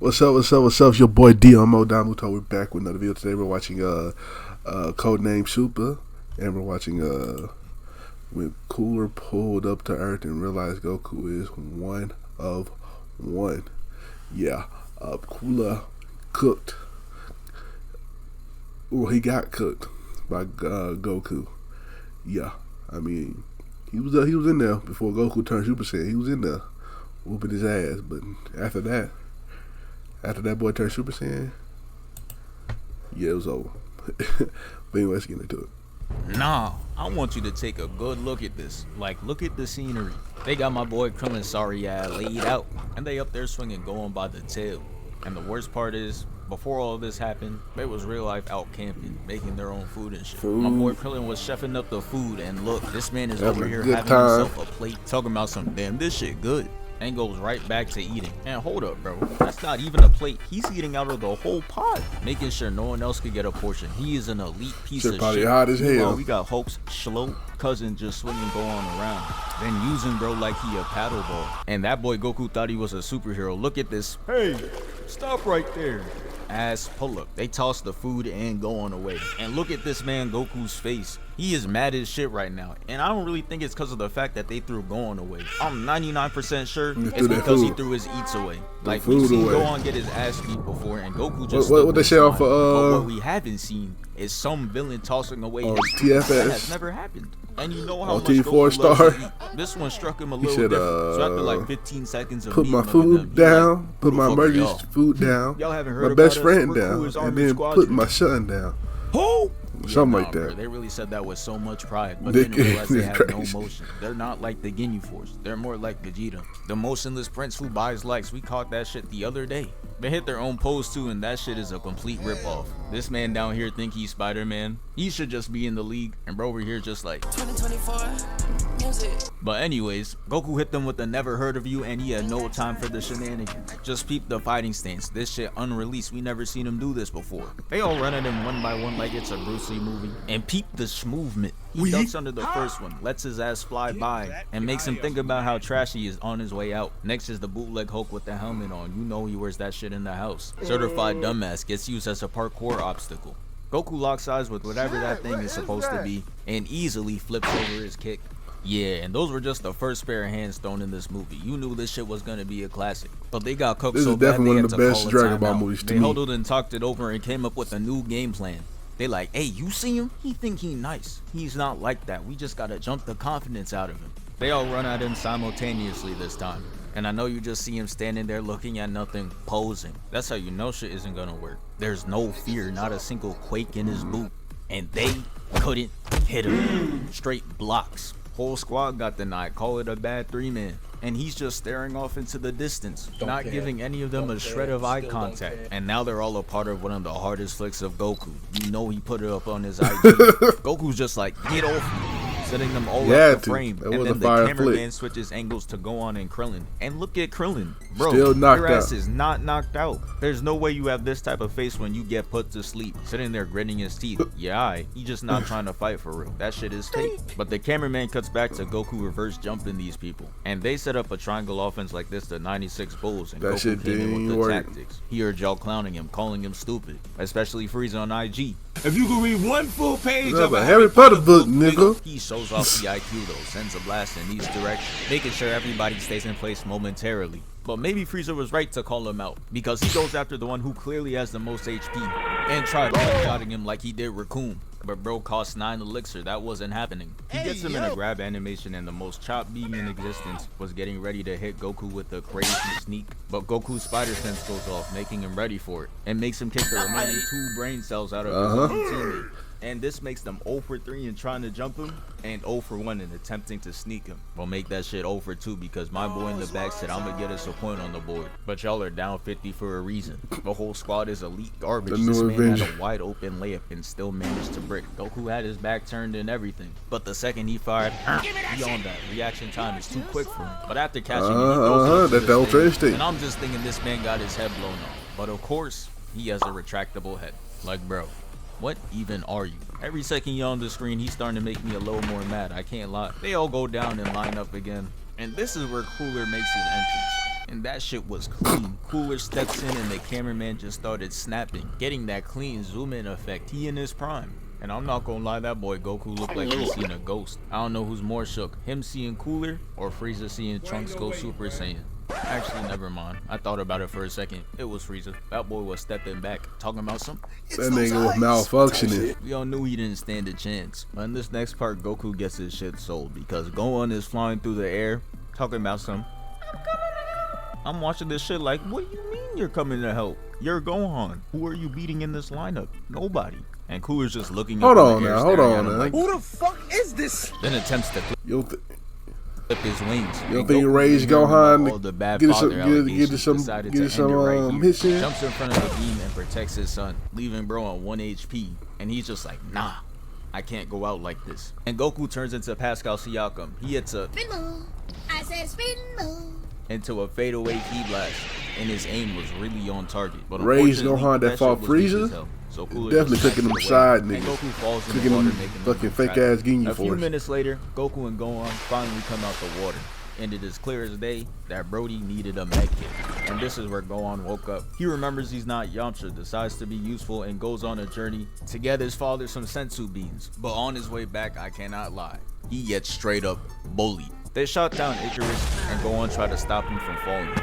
What's up? What's up? What's up? It's your boy Domuto. We're back with another video today. We're watching Codenamesuper, and we're watching when Cooler pulled up to Earth and realized Goku is one of one. Yeah, Cooler cooked. Well, he got cooked by Goku. Yeah, I mean, he was in there before Goku turned Super Saiyan. He was in there whooping his ass, but after that boy turned Super Saiyan, yeah, it was over. But anyway, let's get into it. Nah, I want you to take a good look at this. Like, look at the scenery. They got my boy Krillin sorry ass laid out, and they up there swinging going by the tail. And the worst part is, before all of this happened, they was real life out camping, making their own food and shit. My boy Krillin was chefing up the food, and look, this man is over here having himself a plate, talking about some damn this shit good. And goes right back to eating. And hold up, bro, that's not even a plate. He's eating out of the whole pot, making sure no one else could get a portion. He is an elite piece of probably shit. Hot as hell. We got Hulk's slow cousin just swinging going around, then using bro like he a paddle ball. And that boy Goku thought he was a superhero. Look at this. Hey, stop right there. Ass pull up. They toss the food and go on away. And look at this man Goku's face. He is mad as shit right now, and I don't really think it's because of the fact that they threw Gohan away. I'm 99% sure it's because he threw his eats away. Like, we've seen Gohan get his ass beat before, and Goku just what they say off but what we haven't seen is some villain tossing away his food. TFS. That has never happened. And you know how much T4 Goku star. loves to eat. This one struck him a little said, different. So after like 15 seconds of put my food down, put my emergency food down, y'all haven't heard my best us? friend We're down, cool as and Army then Squadron. put my son down. Who? Something like that. Bro, they really said that with so much pride, but They then realized they had no crazy. emotion. They're not like the Ginyu Force. They're more like Vegeta, the motionless prince who buys likes. We caught that shit the other day. They hit their own pose too, and that shit is a complete ripoff. This man down here think he's Spider-Man. He should just be in the league, and bro over here just like 2024 music. But anyways, Goku hit them with the never heard of you, and he had no time for the shenanigans. Just peep the fighting stance. This shit unreleased. We never seen him do this before. They all run at him one by one like it's a Bruce Lee movie. And peep the movement. He ducks under the first one, lets his ass fly by, and makes him think about how trashy he is on his way out. Next is the bootleg Hulk with the helmet on. You know he wears that shit in the house. Certified dumbass gets used as a parkour obstacle. Goku locks eyes with whatever that thing is supposed to be, and easily flips over his kick. Yeah, and those were just the first pair of hands thrown in this movie. You knew this shit was gonna be a classic, but they got cooked so bad they had to call a timeout. They huddled and talked it over and came up with a new game plan. They like, hey, you see him? He think he nice. He's not like that. We just gotta jump the confidence out of him. They all run at him simultaneously this time. And I know you just see him standing there looking at nothing, posing. That's how you know shit isn't gonna work. There's no fear, not a single quake in his boot. And they couldn't hit him. Straight blocks. Whole squad got denied. Call it a bad 3-man. And he's just staring off into the distance, not giving any of them a shred of eye contact. And now they're all a part of one of the hardest flicks of Goku. You know he put it up on his IG. Goku's just like, get off me, setting them all up the frame. And then the cameraman switches angles to go on and Krillin. And look at Krillin. Bro, your ass is not knocked out. There's no way you have this type of face when you get put to sleep, sitting there gritting his teeth. Yeah, he just not trying to fight for real. That shit is fake. But the cameraman cuts back to Goku reverse jumping these people. And they set up a triangle offense like this to 96 Bulls, and Goku came in with the tactics. He heard y'all clowning him, calling him stupid, especially Frieza on IG. If you could read one full page of a Harry Potter book, nigga. He shows off the IQ though, sends a blast in each direction, making sure everybody stays in place momentarily. But maybe Frieza was right to call him out, because he goes after the one who clearly has the most HP, and tried one-shotting him like he did Raccoon. But bro cost 9 elixir, that wasn't happening. He gets him in a grab animation, and the most chopped beam in existence was getting ready to hit Goku with a crazy sneak. But Goku's spider sense goes off, making him ready for it, and makes him kick the remaining 2 brain cells out of his own teammate. And this makes them 0 for 3 in trying to jump him, and 0 for 1 in attempting to sneak him. We'll make that shit 0 for 2 because my boy in the back said I'm gonna get us a point on the board. But y'all are down 50 for a reason. The whole squad is elite garbage. This man had a wide open layup and still managed to brick. Goku had his back turned and everything. But the second he fired, beyond that, reaction time is too quick for him. But after catching him, he goes and I'm just thinking this man got his head blown off. But of course, he has a retractable head. Like, bro, what even are you? Every second you're on the screen, he's starting to make me a little more mad. I can't lie. They all go down and line up again. And this is where Cooler makes his entrance. And that shit was clean. Cooler steps in and the cameraman just started snapping, getting that clean zoom in effect. He in his prime. And I'm not gonna lie, that boy Goku looked like he's seen a ghost. I don't know who's more shook, him seeing Cooler or Frieza seeing Trunks go Super Saiyan. Actually, never mind. I thought about it for a second. It was Frieza. That boy was stepping back, talking about some. That nigga was malfunctioning. We all knew he didn't stand a chance. But in this next part, Goku gets his shit sold because Gohan is flying through the air, talking about some. I'm watching this shit like, what do you mean you're coming to help? You're Gohan. Who are you beating in this lineup? Nobody. And Cooler's just looking Hold up on in the air, now, hold staring on at him now. like, Who the fuck is this? then attempts to flip his wings. You don't And think Goku, Rage hearing Gohan about all the bad get us some, father get allegations, us decided to end some it right here. his shit? Jumps in front of the beam and protects his son, leaving bro on 1 HP. And he's just like, nah, I can't go out like this. And Goku turns into Pascal Siakam. He hits a Spin move. I said spin move. into a fadeaway key blast, and his aim was really on target. But Rage unfortunately, Gohan that shit fought was weak as Frieza? hell. So Cooler Definitely just cooking them snatched it away, side and niggas. Goku falls in Cooking the water, them making fucking them fake trap. ass Ginyu A few Force. minutes later, Goku and Gohan finally come out the water, and it is clear as day that Brody needed a med kit. And this is where Gohan woke up. He remembers he's not Yamcha, decides to be useful, and goes on a journey to get his father some sensu beans. But on his way back, I cannot lie, he gets straight up bullied. They shot down Icarus, and Gohan tried to stop him from falling.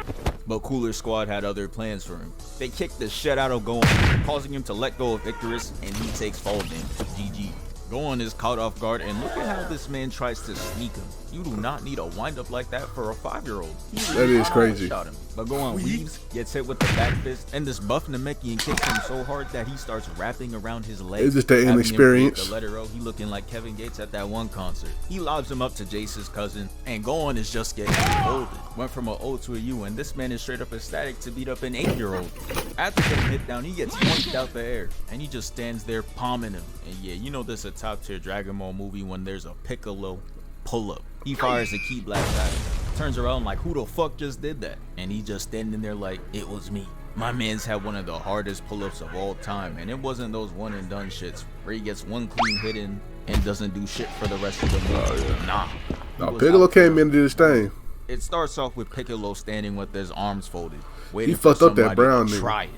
But Cooler's squad had other plans for him. They kicked the shit out of Gohan, causing him to let go of Icarus, and he takes fall damage. GG. Gohan is caught off guard, and look at how this man tries to sneak him. You do not need a wind-up like that for a 5-year-old. That is crazy. Shot him. But Gohan weaves, gets hit with the back fist, and this buff Namekian kicks him so hard that he starts wrapping around his legs. It's just that having him inexperience. create the letter O, he looking like Kevin Gates at that one concert. He lobs him up to Jace's cousin, and Gohan is just getting folded. Went from an O to a U, and this man is straight up ecstatic to beat up an 8-year-old. After getting hit down, he gets pointed out the air, and he just stands there palming him. And yeah, you know this is a top tier Dragon Ball movie when there's a Piccolo pull-up. He fires a key blast at him, turns around like, who the fuck just did that? And he just standing there like, it was me. My man's had one of the hardest pull-ups of all time, and it wasn't those one and done shits where he gets one clean hit in and doesn't do shit for the rest of the movie. Nah. Now Piccolo came in and did his thing. It starts off with Piccolo standing with his arms folded, waiting He fucked for up that somebody brown to nigga. try it.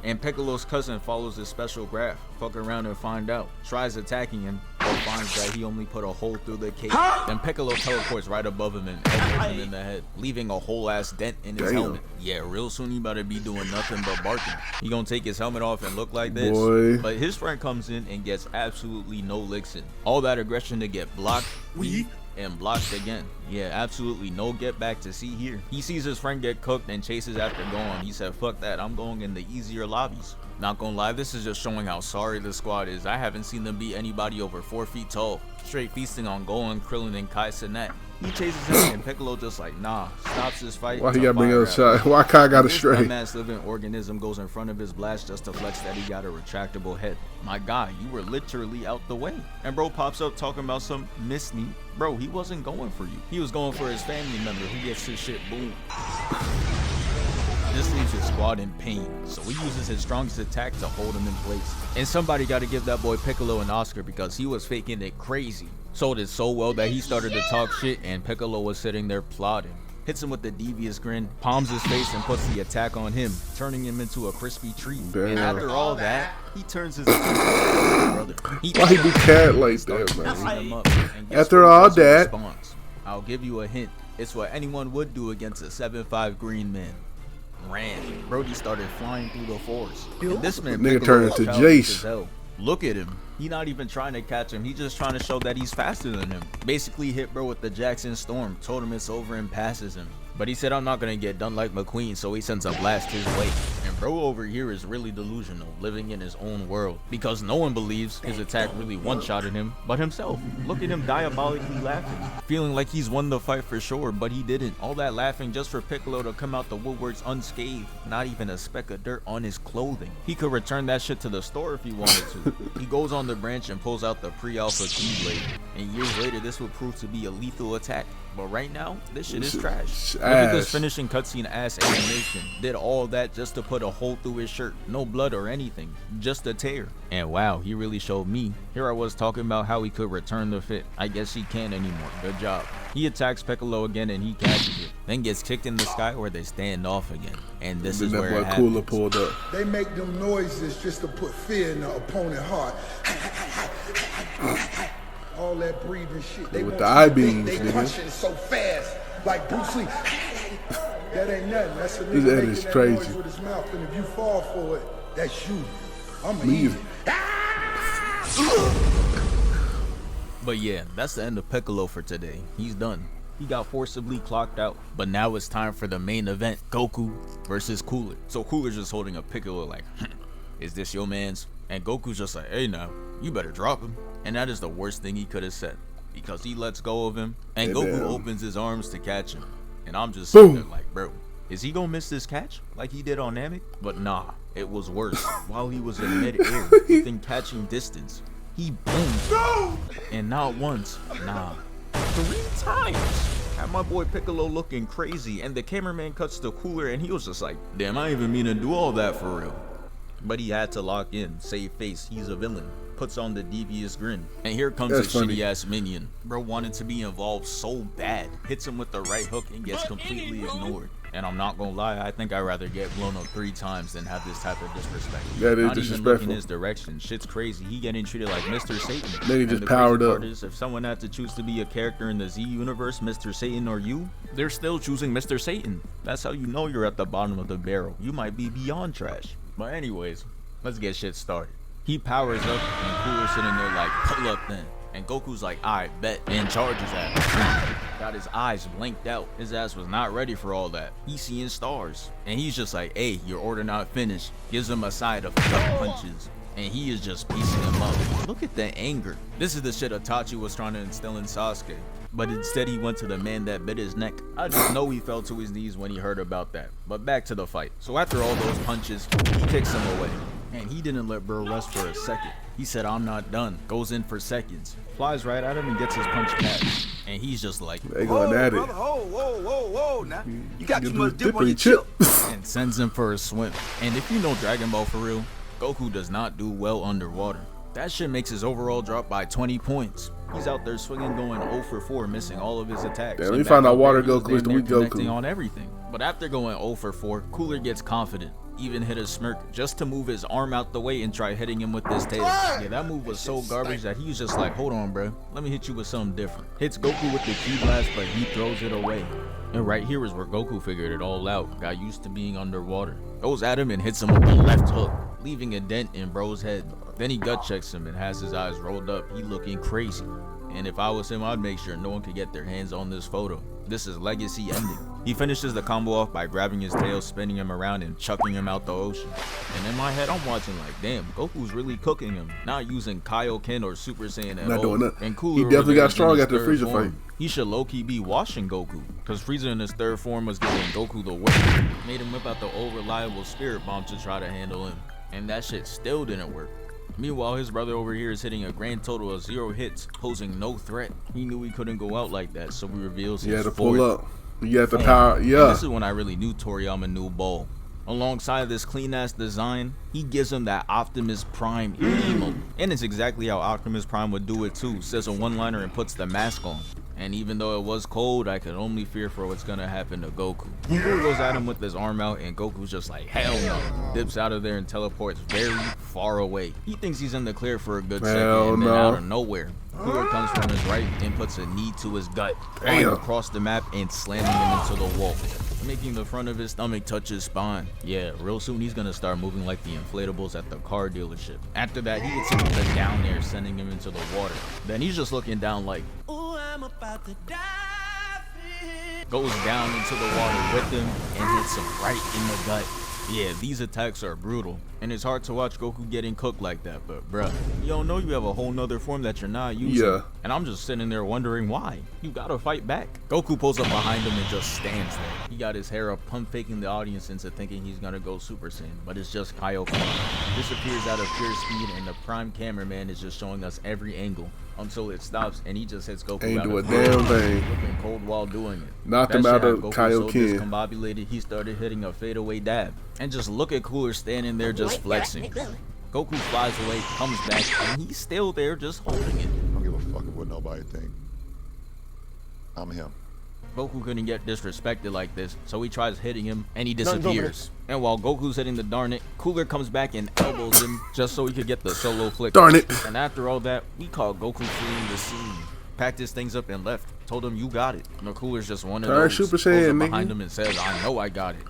And Piccolo's cousin follows his special graph, fuck around and find out, tries attacking him, but finds that he only put a hole through the cake. Then Piccolo teleports right above him and elbows him in the head, leaving a whole ass dent in his Damn. helmet. Yeah, real soon he better be doing nothing but barking. He gonna take his helmet off and look like this. Boy. But his friend comes in and gets absolutely no licks in. All that aggression to get blocked, weak, and blocked again. Yeah, absolutely no get back to see here. He sees his friend get cooked and chases after Gohan. He said, fuck that, I'm going in the easier lobbies. Not gonna lie, this is just showing how sorry the squad is. I haven't seen them beat anybody over 4 feet tall. Straight feasting on Gohan, Krillin, and Kai Cenat. He chases him and Piccolo just like, nah, stops his fight. Why he to gotta bring fire up at shot? him. Why Kai got a This straight? dumbass living organism goes in front of his blast just to flex that he got a retractable head. My guy, you were literally out the way. And bro pops up talking about some miss me. Bro, he wasn't going for you. He was going for his family member who gets his shit boom. This leaves his squad in pain, so he uses his strongest attack to hold him in place. And somebody got to give that boy Piccolo an Oscar because he was faking it crazy. Sold it so well that he started to talk shit and Piccolo was sitting there plotting. Hits him with the devious grin, palms his face and puts the attack on him, turning him into a crispy treat. Damn. And after all that, he turns his attention to his brother. Why he be cat like starts that, messing man? him up. And guess After what he all does in that- response? I'll give you a hint. It's what anyone would do against a 7'5" green man. Ran. Brody started flying through the forest. And this man Nigga Piccolo turned is into childish Jace. as hell. Look at him. He not even trying to catch him. He just trying to show that he's faster than him. Basically hit bro with the Jackson Storm. Told him it's over and passes him. But he said, I'm not going to get done like McQueen, so he sends a blast his way. And bro over here is really delusional, living in his own world. Because no one believes his attack really one-shotted him, but himself. Look at him diabolically laughing. Feeling like he's won the fight for sure, but he didn't. All that laughing just for Piccolo to come out the woodworks unscathed. Not even a speck of dirt on his clothing. He could return that shit to the store if he wanted to. He goes on the branch and pulls out the pre-alpha Keyblade. And years later, this would prove to be a lethal attack. But right now, this shit is This trash. is Look at this ass. finishing cutscene ass animation. Did all that just to put a hole through his shirt. No blood or anything. Just a tear. And wow, he really showed me. Here I was talking about how he could return the fit. I guess he can't anymore. Good job. He attacks Piccolo again and he catches it. Then gets kicked in the sky where they stand off again. And this is where it that boy Cooler happens. pulled up. They make them noises just to put fear in the opponent heart. All that breathing shit. They With want the you eye to think beams, they nigga. punching so fast, like Bruce Lee. That ain't nothing. That's a This nigga ad making is that crazy. noise with his mouth, and if you fall for it, that's you. I'm Me easy. But yeah, that's the end of Piccolo for today. He's done. He got forcibly clocked out. But now it's time for the main event. Goku versus Cooler. So Cooler's just holding a Piccolo like, is this your man's? And Goku's just like, hey now, you better drop him. And that is the worst thing he could have said. Because he lets go of him. And Hey, Goku man. opens his arms to catch him. And I'm just sitting there Boom. like, bro, is he gonna miss this catch like he did on Namek? But nah, it was worse. While he was in mid-air, within catching distance, he boomed. And not once, nah, 3 times. Had my boy Piccolo looking crazy, and the cameraman cuts to Cooler, and he was just like, damn, I didn't even mean to do all that for real. But he had to lock in, save face, he's a villain. Puts on the devious grin. And here comes That's a funny. shitty ass minion. Bro wanted to be involved so bad. Hits him with the right hook and gets completely ignored. And I'm not gonna lie, I think I'd rather get blown up 3 times than have this type of disrespect. That is Not even disrespectful. looking his direction. Shit's crazy. He getting treated like Mr. Satan. Nigga And just the powered crazy up. part is, if someone had to choose to be a character in the Z universe, Mr. Satan or you, they're still choosing Mr. Satan. That's how you know you're at the bottom of the barrel. You might be beyond trash. But anyways, let's get shit started. He powers up and Cooler's sitting there like, pull up then. And Goku's like, I bet, and charges at him. Got his eyes blinked out. His ass was not ready for all that. He's seeing stars. And he's just like, hey, your order not finished. Gives him a side of gut punches. And he is just piecing him up. Look at the anger. This is the shit Itachi was trying to instill in Sasuke. But instead he went to the man that bit his neck. I just know he fell to his knees when he heard about that. But back to the fight. So after all those punches, he kicks him away. And he didn't let bro rest for a second. He said, I'm not done. Goes in for seconds. Flies right at him and gets his punch catch. And he's just like, They going at it. Brother, whoa. Now, you got too Get much this dip on dippity your chip. and sends him for a swim. And if you know Dragon Ball for real, Goku does not do well underwater. That shit makes his overall drop by 20 points. He's out there swinging going 0 for 4, missing all of his attacks. Damn, And we back found out out Water there, he was Goku is the damn weak near connecting Goku. on everything. But after going 0 for 4, Cooler gets confident. Even hit a smirk just to move his arm out the way and try hitting him with his tail. Yeah, that move was so garbage that he was just like, hold on, bro. Let me hit you with something different. Hits Goku with the Ki blast, but he throws it away. And right here is where Goku figured it all out. Got used to being underwater. Goes at him and hits him with the left hook, leaving a dent in bro's head. Then he gut checks him and has his eyes rolled up. He looking crazy. And if I was him, I'd make sure no one could get their hands on this photo. This is legacy ending. He finishes the combo off by grabbing his tail, spinning him around, and chucking him out the ocean. And in my head, I'm watching like, damn, Goku's really cooking him. Not using Kaioken or Super Saiyan at Not all. doing that. And He Cooler definitely over there got is strong in his after the third Frieza form. fight. He should low-key be washing Goku, because Frieza in his third form was giving Goku the whip. Made him whip out the old reliable spirit bomb to try to handle him. And that shit still didn't work. Meanwhile, his brother over here is hitting a grand total of 0 hits, posing no threat. He knew he couldn't go out like that, so he reveals He his had to pull fourth up. You had the power. and Yeah. this is when I really knew Toriyama knew ball. Alongside this clean ass design, he gives him that Optimus Prime emote. And it's exactly how Optimus Prime would do it too. Says a one-liner and puts the mask on. And even though it was cold, I could only fear for what's gonna happen to Goku. Cooler goes at him with his arm out and Goku's just like, hell no. Dips out of there and teleports very far away. He thinks he's in the clear for a good second Hell and then no. out of nowhere, Cooler comes from his right and puts a knee to his gut, right Damn. across the map and slamming him into the wall, making the front of his stomach touch his spine. Yeah, real soon he's gonna start moving like the inflatables at the car dealership. After that, he gets him with the down air, sending him into the water. Then he's just looking down like, Ooh, I'm about to die. goes down into the water with him and hits him right in the gut. Yeah, these attacks are brutal, and it's hard to watch Goku getting cooked like that, but bruh, you don't know you have a whole nother form that you're not using. Yeah. And I'm just sitting there wondering why. You gotta fight back. Goku pulls up behind him and just stands there. He got his hair up, pump faking the audience into thinking he's gonna go Super Saiyan, but it's just Kaioken. Disappears out of pure speed, and the prime cameraman is just showing us every angle until it stops and he just hits Goku Ain't out do a of damn thing. looking cold while doing it. Knocked That him shit out had of Goku so Kaioken. discombobulated, he started hitting a fadeaway dab. And just look at Cooler standing there just flexing. Goku flies away, comes back, and he's still there just holding it. I don't give a fuck what nobody think. I'm him. Goku couldn't get disrespected like this, so he tries hitting him, and he disappears. And while Goku's hitting the darn it, Cooler comes back and elbows him just so he could get the solo flick. Darn it. And after all that, we called Goku fleeing the scene. Packed his things up and left. Told him, you got it. And the Cooler's just one of Turn those. Super Goes Saiyan, up nigga. behind him and says, I know I got it.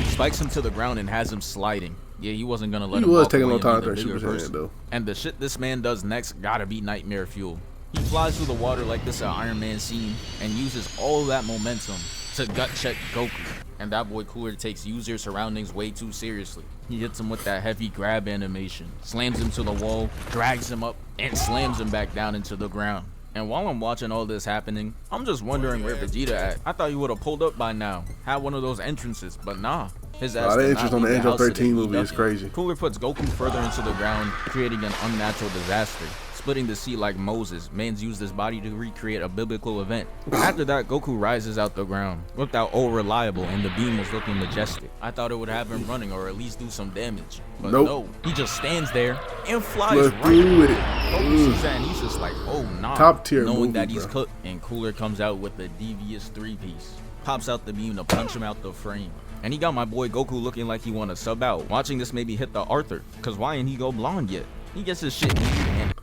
Spikes him to the ground and has him sliding. Yeah, he wasn't gonna let He him was walk taking a away long time and to be the turn bigger Super Saiyan, person. though. And the shit this man does next gotta be nightmare fuel. He flies through the water like this Iron Man scene and uses all that momentum to gut check Goku. And that boy Cooler takes user surroundings way too seriously. He hits him with that heavy grab animation, slams him to the wall, drags him up, and slams him back down into the ground. And while I'm watching all this happening, I'm just wondering where Vegeta at. I thought he would have pulled up by now, had one of those entrances, but nah. His ass That did entrance not on the leave Angel house today. 13 He movie is ducked it. crazy. Cooler puts Goku further into the ground, creating an unnatural disaster. Splitting the sea like Moses, man's used his body to recreate a biblical event. After that, Goku rises out the ground, looked out all reliable, and the beam was looking majestic. I thought it would have him running or at least do some damage, but Nope. no, he just stands there and flies Let's right do it. Goku sees that and he's just like, oh nah. Top tier knowing movie, that he's bro. cooked, and Cooler comes out with the devious three-piece. Pops out the beam to punch him out the frame. And he got my boy Goku looking like he wanna sub out. Watching this made me hit the Arthur, cause why ain't he go blonde yet? He gets his shit needed and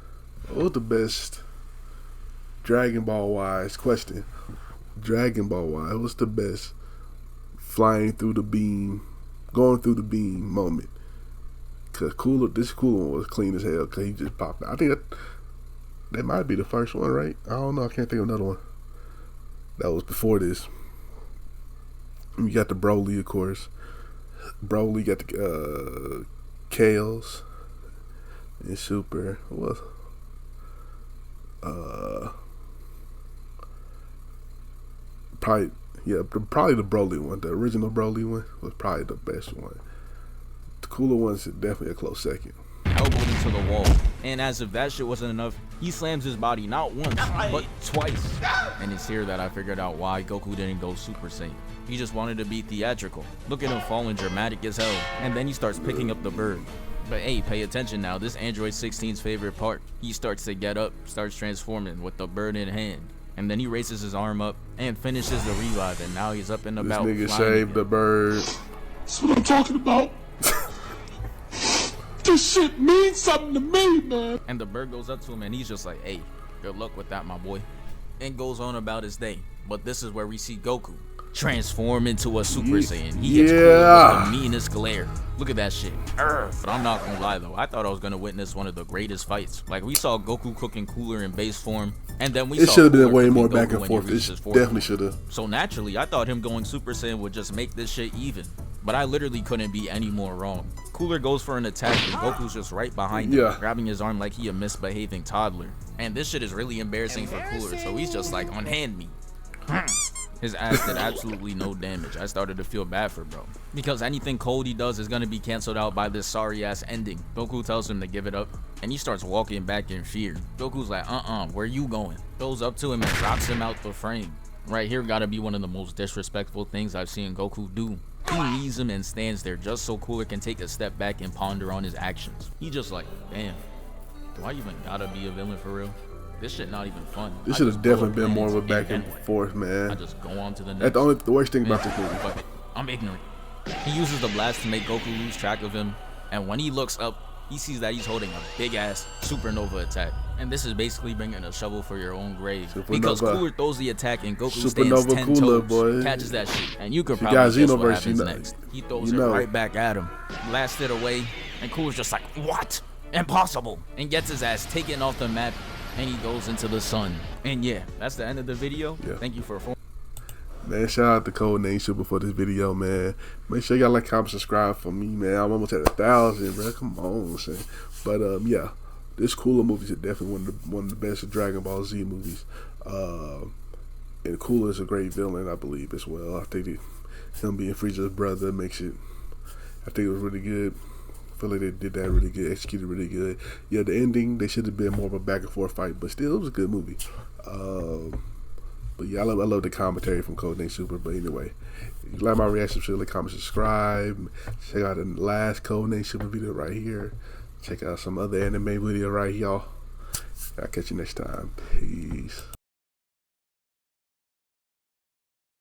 What was the best Dragon Ball wise question? Dragon Ball wise, what's the best flying through the beam, going through the beam moment? Cause this Cooler one was clean as hell. Cause he just popped out. I think that might be the first one, right? I don't know. I can't think of another one. That was before this. You got the Broly, of course. Broly got the Kales and Super. What was? Probably the Broly one. The original Broly one was probably the best one. The Cooler one's definitely a close second. elbowed into the wall. And as if that shit wasn't enough, he slams his body not once, but twice. And it's here that I figured out why Goku didn't go Super Saiyan. He just wanted to be theatrical. Look at him falling dramatic as hell. And then he starts picking up the bird. But hey, pay attention now, this Android 16's favorite part. He starts to get up, starts transforming with the bird in hand. And then he raises his arm up and finishes the revive, and now he's up and This about. nigga flying saved again. the bird. That's what I'm talking about. This shit means something to me, man. And the bird goes up to him and he's just like, hey, good luck with that, my boy. And goes on about his day. But this is where we see Goku transform into a Super Saiyan. He gets cool with the meanest glare. Look at that shit. But I'm not gonna lie though, I thought I was gonna witness one of the greatest fights. Like we saw Goku cooking Cooler in base form, and then we It saw should have been Cooler way cooking more Goku back and when he forth. reached It his 40. definitely should have. So naturally, I thought him going Super Saiyan would just make this shit even. But I literally couldn't be any more wrong. Cooler goes for an attack and Goku's just right behind him, grabbing his arm like he a misbehaving toddler. And this shit is really embarrassing for Cooler, so he's just like, unhand me. His ass did absolutely no damage. I started to feel bad for bro. Because anything cold he does is gonna be canceled out by this sorry ass ending. Goku tells him to give it up, and he starts walking back in fear. Goku's like, where you going? Goes up to him and drops him out the frame. Right here gotta be one of the most disrespectful things I've seen Goku do. He knees him and stands there just so Cooler can take a step back and ponder on his actions. He just like, damn, do I even gotta be a villain for real? This shit not even fun. This should have definitely been more of a back and forth, I man. just go on to the next. That's the worst thing about this movie. Fuck it. I'm ignorant. He uses the blast to make Goku lose track of him, and when he looks up, he sees that he's holding a big ass supernova attack. And this is basically bringing a shovel for your own grave. Because Supernova. Cooler throws the attack and Goku Supernova stands 10 Cooler, toes, boy. catches that shit, and you could She probably got guess what Xenoverse, happens you know. next. He throws You it know. right back at him, blasts it away, and Cooler's just like, what? Impossible! And gets his ass taken off the map, and he goes into the sun. And yeah, that's the end of the video. Yeah. Thank you for Man, shout out to Codenamesuper for this video, man. Make sure y'all like, comment, subscribe for me, man. I'm almost at 1,000, bro. Come on, son. But yeah, this Cooler movie is definitely one of the best Dragon Ball Z movies. And Cooler is a great villain, I believe, as well. I think him being Frieza's brother makes it. I think it was really good. feel like they did that really good, executed really good. Yeah, the ending, they should have been more of a back and forth fight, but still, it was a good movie. But yeah, I love the commentary from Codenamesuper. But anyway, if you like my reaction, share, like, comment, subscribe. Check out the last Codenamesuper video right here. Check out some other anime video right here, y'all. I'll catch you next time. Peace.